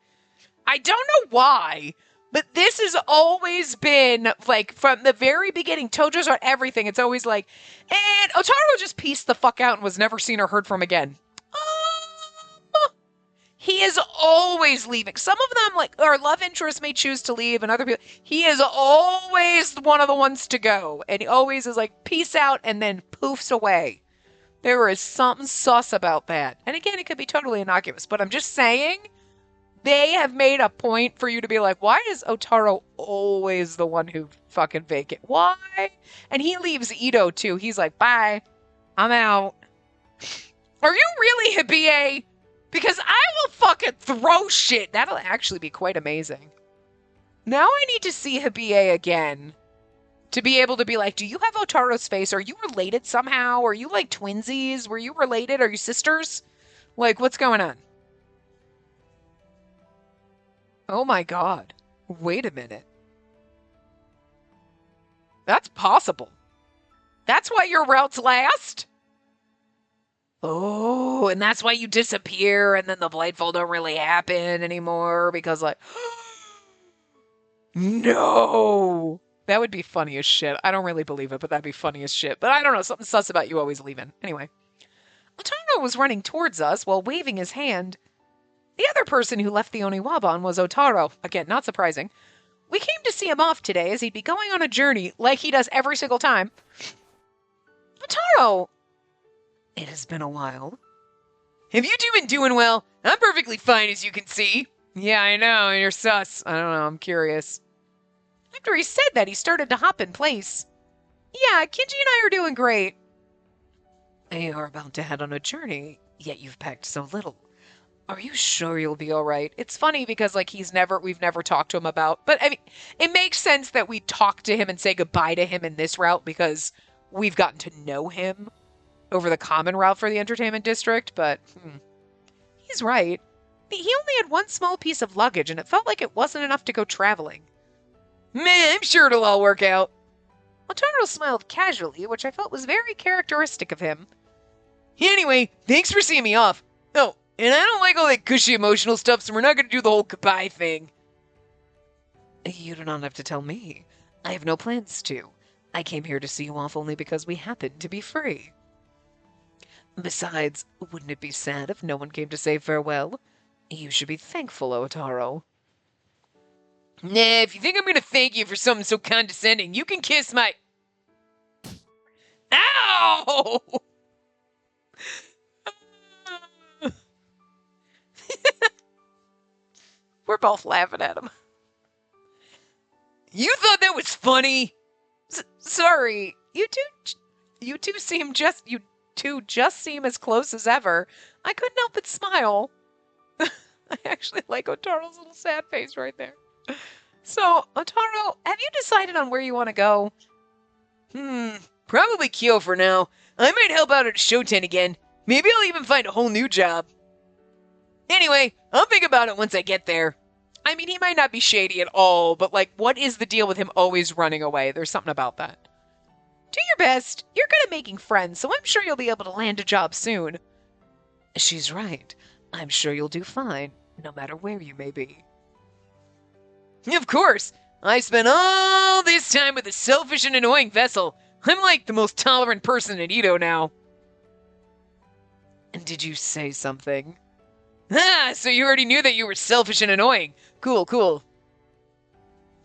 I don't know why, but this has always been, like, from the very beginning, Tojo's on everything, it's always like, and Otaro just pieced the fuck out and was never seen or heard from again. He is always leaving. Some of them, like, our love interests may choose to leave, and other people, he is always one of the ones to go. And he always is like, peace out, and then poofs away. There is something sus about that. And again, it could be totally innocuous, but I'm just saying, they have made a point for you to be like, why is Otaro always the one who fucking vacant? Why? And he leaves Ito, too. He's like, bye. I'm out. Are you really Hibie? Because I will fucking throw shit. That'll actually be quite amazing. Now I need to see Hibie again. To be able to be like, do you have Otaro's face? Are you related somehow? Are you like twinsies? Were you related? Are you sisters? Like, what's going on? Oh my god. Wait a minute. That's possible. That's why your routes last? Oh, and that's why you disappear and then the Blightfall don't really happen anymore because, like, no. That would be funny as shit. I don't really believe it, but that'd be funny as shit. But I don't know, something sus about you always leaving. Anyway. Otaro was running towards us while waving his hand. The other person who left the Oniwaban was Otaro. Again, not surprising. We came to see him off today as he'd be going on a journey like he does every single time. Otaro! It has been a while. Have you two been doing well? I'm perfectly fine, as you can see. Yeah, I know, you're sus. I don't know, I'm curious. After he said that, he started to hop in place. Yeah, Kinji and I are doing great. You are about to head on a journey, yet you've packed so little. Are you sure you'll be alright? It's funny because, like, we've never talked to him about, but I mean, it makes sense that we talk to him and say goodbye to him in this route because we've gotten to know him over the common route for the entertainment district, but he's right. He only had one small piece of luggage, and it felt like it wasn't enough to go traveling. Meh, I'm sure it'll all work out. Otaro smiled casually, which I felt was very characteristic of him. Anyway, thanks for seeing me off. Oh, and I don't like all that cushy emotional stuff, so we're not going to do the whole goodbye thing. You do not have to tell me. I have no plans to. I came here to see you off only because we happen to be free. Besides, wouldn't it be sad if no one came to say farewell? You should be thankful, Otaro. Nah, if you think I'm going to thank you for something so condescending, you can kiss my... Ow! We're both laughing at him. You thought that was funny? Sorry. You two seem just as close as ever. I couldn't help but smile. I actually like Otaro's little sad face right there. So, Otaro, have you decided on where you want to go? Probably Kyo for now. I might help out at a show tent again. Maybe I'll even find a whole new job. Anyway, I'll think about it once I get there. I mean, he might not be shady at all, but like, what is the deal with him always running away? There's something about that. Do your best. You're good at making friends, so I'm sure you'll be able to land a job soon. She's right. I'm sure you'll do fine, no matter where you may be. Of course. I spent all this time with a selfish and annoying vessel. I'm like the most tolerant person in Edo now. And did you say something? Ah, so you already knew that you were selfish and annoying. Cool, cool.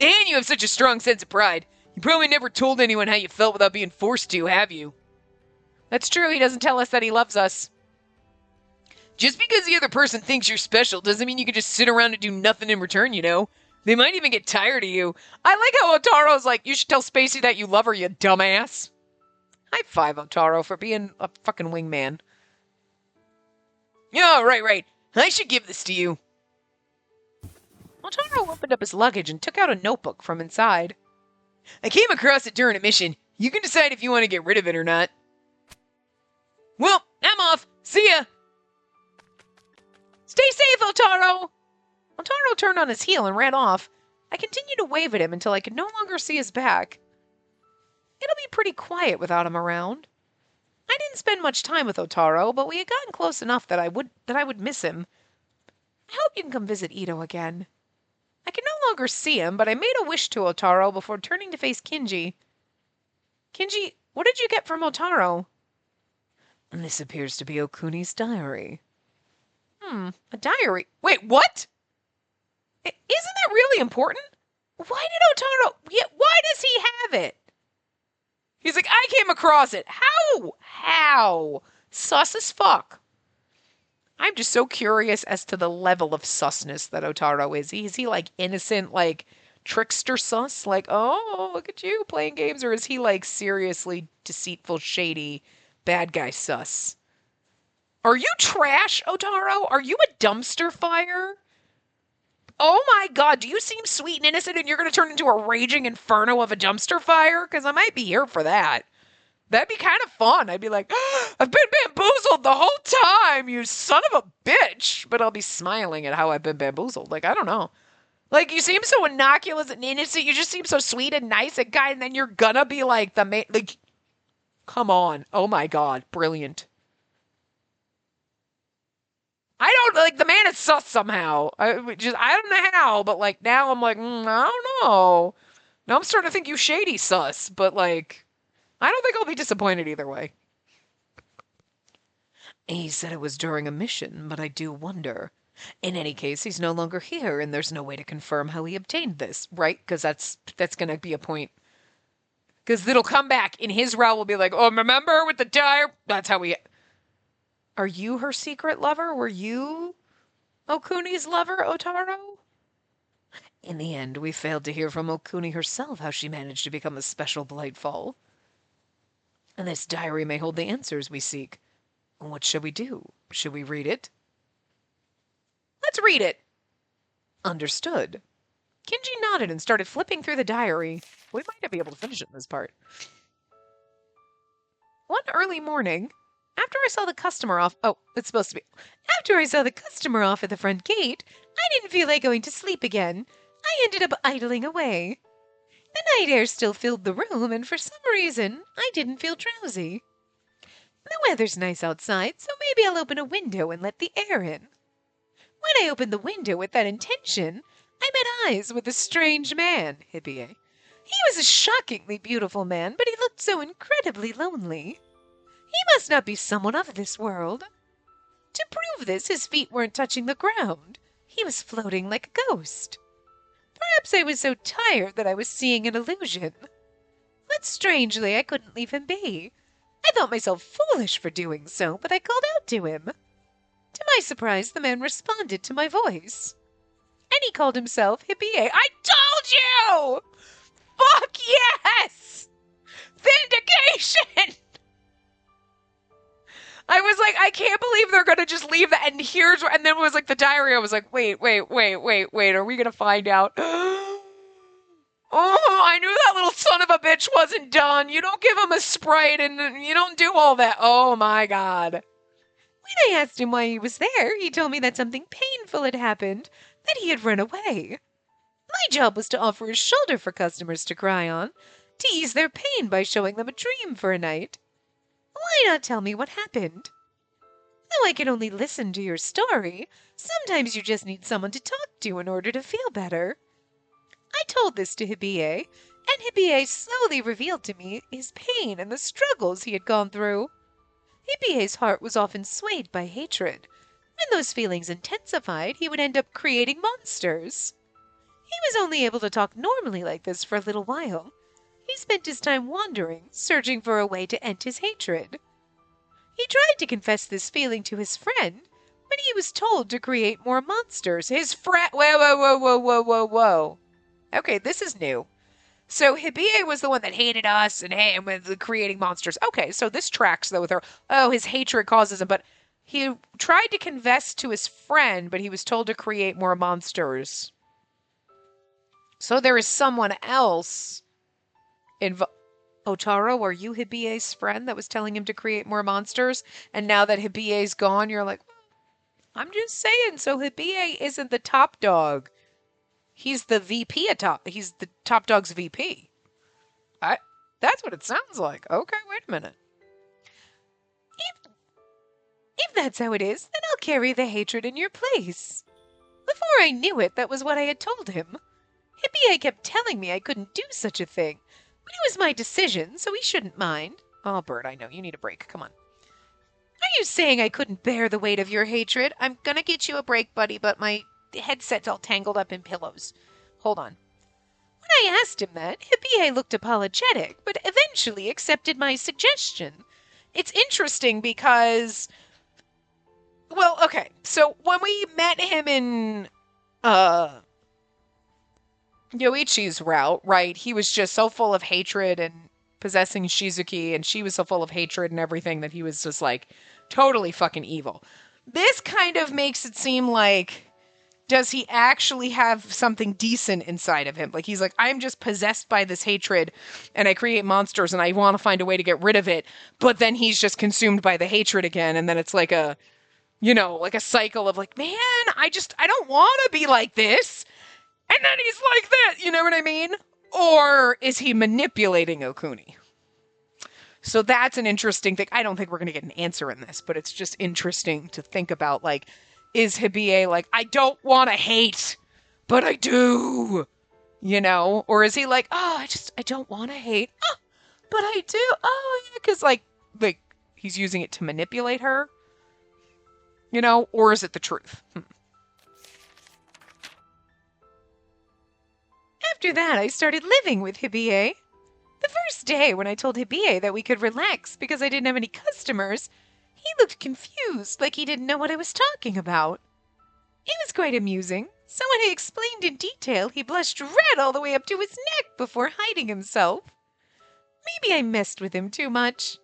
And you have such a strong sense of pride. You probably never told anyone how you felt without being forced to, have you? That's true, he doesn't tell us that he loves us. Just because the other person thinks you're special doesn't mean you can just sit around and do nothing in return, you know? They might even get tired of you. I like how Otaro's like, you should tell Spacey that you love her, you dumbass. High five, Otaro, for being a fucking wingman. Oh, right. I should give this to you. Otaro opened up his luggage and took out a notebook from inside. I came across it during a mission. You can decide if you want to get rid of it or not. Well, I'm off. See ya. Stay safe, Otaro. Otaro turned on his heel and ran off. I continued to wave at him until I could no longer see his back. It'll be pretty quiet without him around. I didn't spend much time with Otaro, but we had gotten close enough that I would miss him. I hope you can come visit Ito again. I can no longer see him, but I made a wish to Otaro before turning to face Kinji. Kinji, what did you get from Otaro? This appears to be Okuni's diary. A diary? Wait, what? Isn't that really important? Why did Otaro... why does he have it? He's like, I came across it. How? Sus as fuck. I'm just so curious as to the level of susness that Otaro is. Is he like innocent, like trickster sus? Like, oh, look at you playing games. Or is he like seriously deceitful, shady, bad guy sus? Are you trash, Otaro? Are you a dumpster fire? Oh my god, do you seem sweet and innocent and you're going to turn into a raging inferno of a dumpster fire? Because I might be here for that. That'd be kind of fun. I'd be like, I've been bamboozled the whole time, you son of a bitch. But I'll be smiling at how I've been bamboozled. Like, I don't know. Like, you seem so innocuous and innocent. You just seem so sweet and nice and kind. And then you're gonna be like the main... Like, come on. Oh my god. Brilliant. I don't, like, the man is sus somehow. I don't know how, but, like, now I'm like, I don't know. Now I'm starting to think you shady sus, but, like, I don't think I'll be disappointed either way. He said it was during a mission, but I do wonder. In any case, he's no longer here, and there's no way to confirm how he obtained this, right? Because that's going to be a point. Because it'll come back, in his route will be like, oh, remember with the tire? That's how we... Are you her secret lover? Were you Okuni's lover, Otaro? In the end, we failed to hear from Okuni herself how she managed to become a special Blightfall. And this diary may hold the answers we seek. What shall we do? Should we read it? Let's read it. Understood. Kinji nodded and started flipping through the diary. We might not be able to finish it in this part. One early morning... After I saw the customer off at the front gate, I didn't feel like going to sleep again. I ended up idling away. The night air still filled the room, and for some reason, I didn't feel drowsy. The weather's nice outside, so maybe I'll open a window and let the air in. When I opened the window with that intention, I met eyes with a strange man, Hippie. He was a shockingly beautiful man, but he looked so incredibly lonely. He must not be someone of this world. To prove this, his feet weren't touching the ground. He was floating like a ghost. Perhaps I was so tired that I was seeing an illusion. But strangely, I couldn't leave him be. I thought myself foolish for doing so, but I called out to him. To my surprise, the man responded to my voice. And he called himself Hippie. I told you! Fuck yes! Vindication! I was like, I can't believe they're gonna just leave that. And and then it was like the diary. I was like, wait. Are we gonna find out? Oh, I knew that little son of a bitch wasn't done. You don't give him a Sprite and you don't do all that. Oh my God. When I asked him why he was there, he told me that something painful had happened, that he had run away. My job was to offer his shoulder for customers to cry on, to ease their pain by showing them a dream for a night. Why not tell me what happened? Though I can only listen to your story, sometimes you just need someone to talk to in order to feel better. I told this to Hibie, and Hibie slowly revealed to me his pain and the struggles he had gone through. Hibie's heart was often swayed by hatred. When those feelings intensified, he would end up creating monsters. He was only able to talk normally like this for a little while. He spent his time wandering, searching for a way to end his hatred. He tried to confess this feeling to his friend, but he was told to create more monsters. His friend... Whoa. Okay, this is new. So Hibie was the one that hated us and with creating monsters. Okay, so this tracks though with her. Oh, his hatred causes him, but he tried to confess to his friend, but he was told to create more monsters. So there is someone else involved. Otaro, are you Hibie's friend that was telling him to create more monsters? And now that Hibie's gone, you're like, I'm just saying, so Hibie isn't the top dog. He's the VP he's the top dog's VP. That's what it sounds like. Okay, wait a minute. If that's how it is, then I'll carry the hatred in your place. Before I knew it, that was what I had told him. Hibie kept telling me I couldn't do such a thing, but it was my decision, so he shouldn't mind. Oh, Bert, I know, you need a break. Come on. Are you saying I couldn't bear the weight of your hatred? I'm gonna get you a break, buddy, but my headset's all tangled up in pillows. Hold on. When I asked him that, Hibie looked apologetic, but eventually accepted my suggestion. It's interesting because... Well, okay, so when we met him in, Yoichi's route, right, he was just so full of hatred and possessing Shizuki, and she was so full of hatred and everything that he was just, like, totally fucking evil. This kind of makes it seem like, does he actually have something decent inside of him? Like, he's like, I'm just possessed by this hatred, and I create monsters, and I want to find a way to get rid of it, but then he's just consumed by the hatred again, and then it's like a, like a cycle of like, man, I don't want to be like this, and then he's like that, you know what I mean? Or is he manipulating Okuni? So that's an interesting thing. I don't think we're going to get an answer in this, but it's just interesting to think about, like, is Hibie like, I don't want to hate, but I do, Or is he like, oh, I don't want to hate, but I do, oh, yeah, because, like, he's using it to manipulate her, or is it the truth? After that, I started living with Hibie. The first day when I told Hibie that we could relax because I didn't have any customers, he looked confused, like he didn't know what I was talking about. It was quite amusing, so when I explained in detail, he blushed red all the way up to his neck before hiding himself. Maybe I messed with him too much.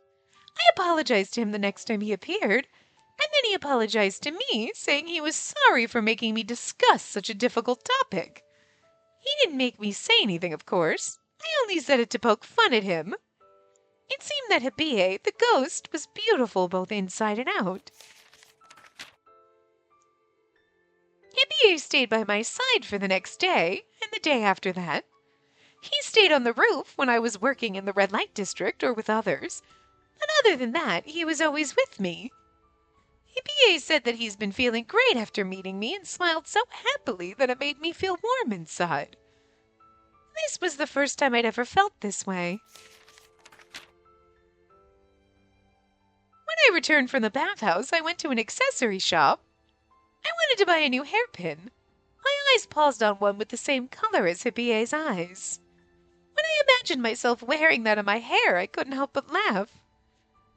I apologized to him the next time he appeared, and then he apologized to me, saying he was sorry for making me discuss such a difficult topic. He didn't make me say anything, of course. I only said it to poke fun at him. It seemed that Hibie, the ghost, was beautiful both inside and out. Hibie stayed by my side for the next day, and the day after that. He stayed on the roof when I was working in the red light district or with others. But other than that, he was always with me. Hippie said that he's been feeling great after meeting me and smiled so happily that it made me feel warm inside. This was the first time I'd ever felt this way. When I returned from the bathhouse, I went to an accessory shop. I wanted to buy a new hairpin. My eyes paused on one with the same color as Hippie's eyes. When I imagined myself wearing that in my hair, I couldn't help but laugh.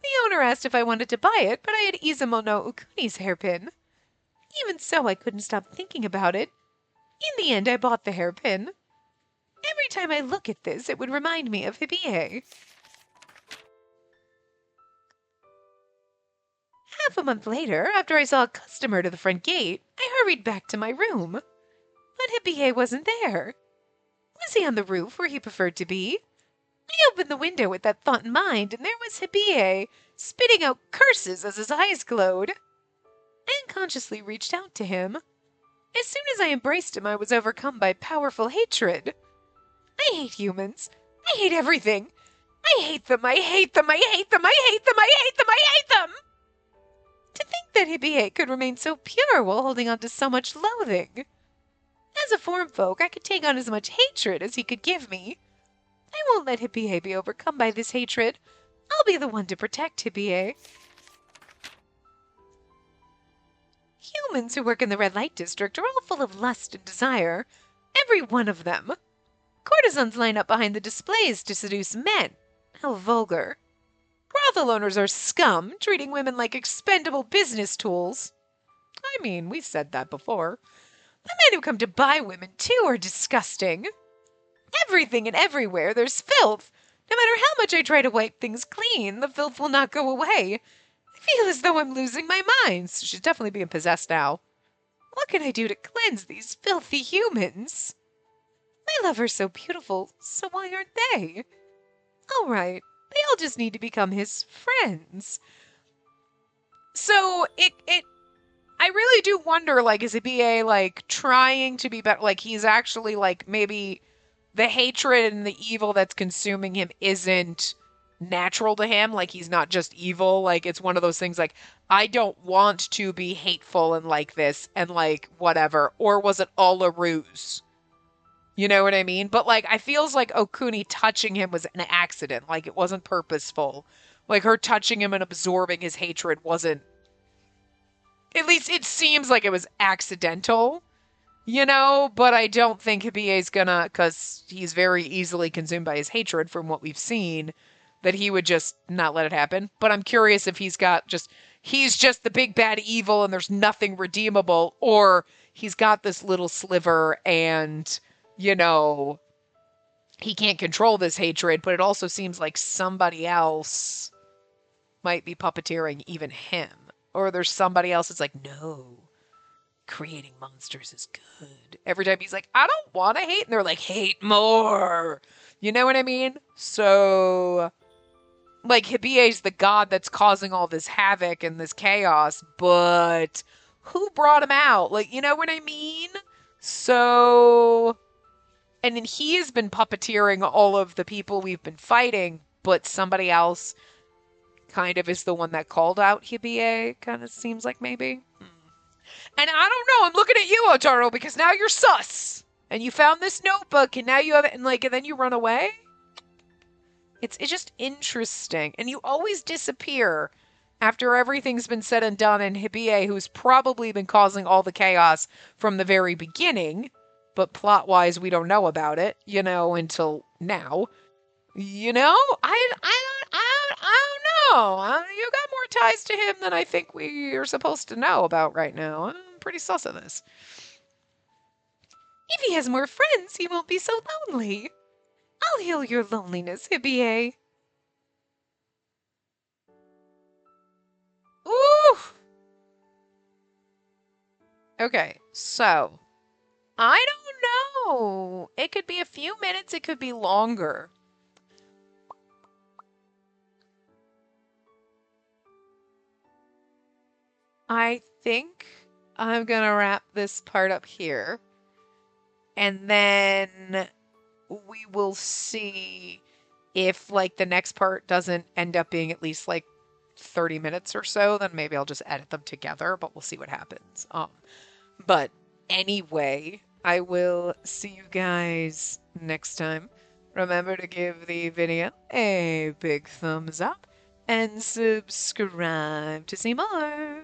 The owner asked if I wanted to buy it, but I had Izumo no Ukuni's hairpin. Even so, I couldn't stop thinking about it. In the end, I bought the hairpin. Every time I look at this, it would remind me of Hippie. Half a month later, after I saw a customer to the front gate, I hurried back to my room. But Hippie wasn't there. Was he on the roof where he preferred to be? I opened the window with that thought in mind, and there was Hippie, spitting out curses as his eyes glowed. I unconsciously reached out to him. As soon as I embraced him, I was overcome by powerful hatred. I hate humans. I hate everything. I hate them. I hate them. I hate them. I hate them. I hate them. I hate them. To think that Hippie could remain so pure while holding on to so much loathing. As a form folk, I could take on as much hatred as he could give me. I won't let Hippie be overcome by this hatred. I'll be the one to protect Hippie. Humans who work in the red light district are all full of lust and desire. Every one of them. Courtesans line up behind the displays to seduce men. How vulgar. Brothel owners are scum, treating women like expendable business tools. I mean, we said that before. The men who come to buy women, too, are disgusting. Everything and everywhere there's filth. No matter how much I try to wipe things clean, the filth will not go away. I feel as though I'm losing my mind. She's definitely being possessed now. What can I do to cleanse these filthy humans? My lover's so beautiful, so why aren't they? All right, they all just need to become his friends. So I really do wonder, like, is it BA, like, trying to be better? Like, he's actually, like, maybe the hatred and the evil that's consuming him isn't natural to him. Like, he's not just evil. Like, it's one of those things, like, I don't want to be hateful and like this and, like, whatever. Or was it all a ruse? You know what I mean? But, like, I feels like Okuni touching him was an accident. Like, it wasn't purposeful. Like, her touching him and absorbing his hatred wasn't. At least it seems like it was accidental, you know? But I don't think Hippie's gonna, because he's very easily consumed by his hatred from what we've seen, that he would just not let it happen. But I'm curious if he's just the big bad evil and there's nothing redeemable, or he's got this little sliver and, you know, he can't control this hatred, but it also seems like somebody else might be puppeteering even him. Or there's somebody else that's like, no, creating monsters is good. Every time he's like, I don't want to hate, and they're like, hate more. You know what I mean? So, like, Hippie's the god that's causing all this havoc and this chaos, but who brought him out? Like, you know what I mean? So, and then he has been puppeteering all of the people we've been fighting, but somebody else kind of is the one that called out Hippie, kind of seems like maybe. And I don't know, I'm looking at you, Otaro, because now you're sus. And you found this notebook, and now you have it, and like, and then you run away? It's just interesting. And you always disappear after everything's been said and done, and Hippie, who's probably been causing all the chaos from the very beginning, but plot-wise, we don't know about it, you know, until now. You know, I don't know. You got more ties to him than I think we are supposed to know about right now. I'm pretty sus of this. If he has more friends, he won't be so lonely. I'll heal your loneliness, Hippie. Ooh. Okay, so I don't know. It could be a few minutes. It could be longer. I think I'm gonna wrap this part up here. And then we will see If like the next part doesn't end up being at least like 30 minutes or so, then maybe I'll just edit them together, but we'll see what happens. But anyway, I will see you guys next time. Remember to give the video a big thumbs up and subscribe to see more.